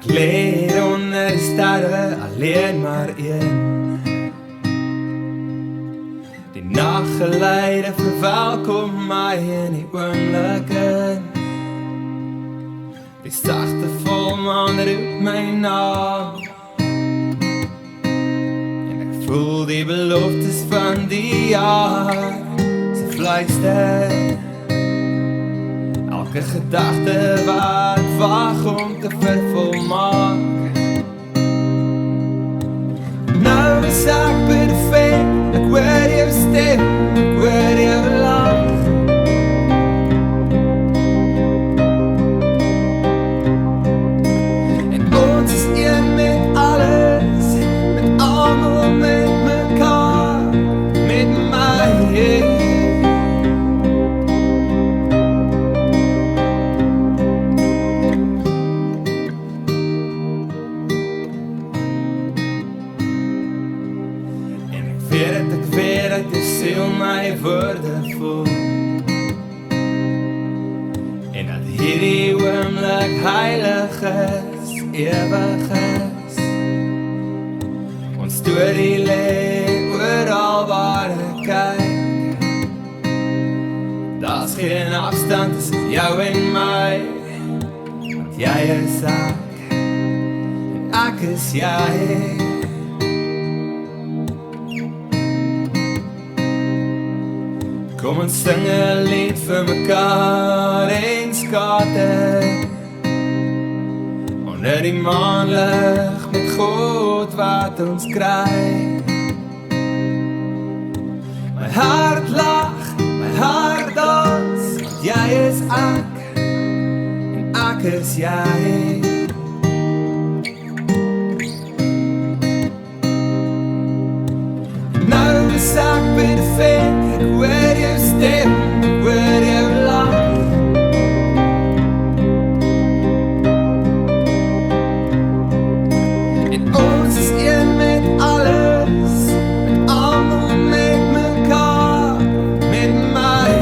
Lê onder die sterre, alleen maar een. Die nachtgeleide verwelkom my in die oomblikke. Die sagte volmaan roep my naam. En ek voel die beloftes van die jaar, se fluister. Elke gedagte wat wag om te vervolmaak. Nou is ek perfect, ek hoor jou stem, ek hoor jou lach. En ons is een met alles, met almal, met mekaar, met my. Ek weet dat die siel my woorde voel. En dat hierdie oomlik heilig is, ewig is. Ons storie lê oral waar ek kyk. Daar's geen afstand tussen jou en my, want jy is ek, en ek is jy. Kom ons sing 'n lied vir mekaar en skater onder die maanlig met God wat ons kry. My hart lag, my hart dans, want jy is ek en ek is jy. Nou is ek perfect, ek hoor jou stem, ek hoor jou lach. En ons is een met alles, met almal, met mekaar, met my.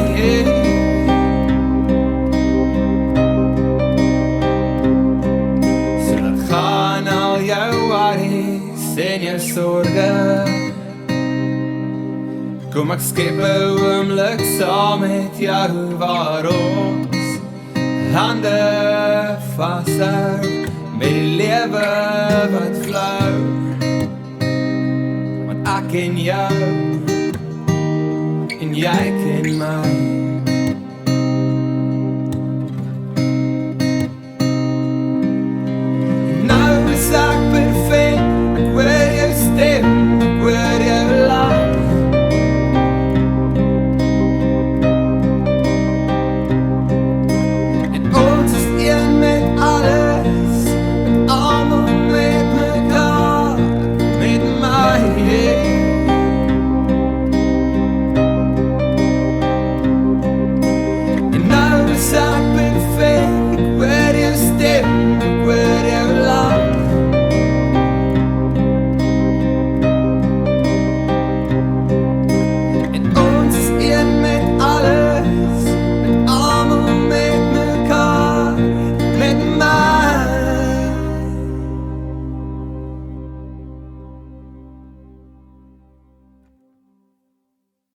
So laat gaan al jou worries en jou sorge. Kom ek skep 'n oomblik saam met jou waar ons hande vashou met die lewe wat flou. Want ek ken jou en jy ken my.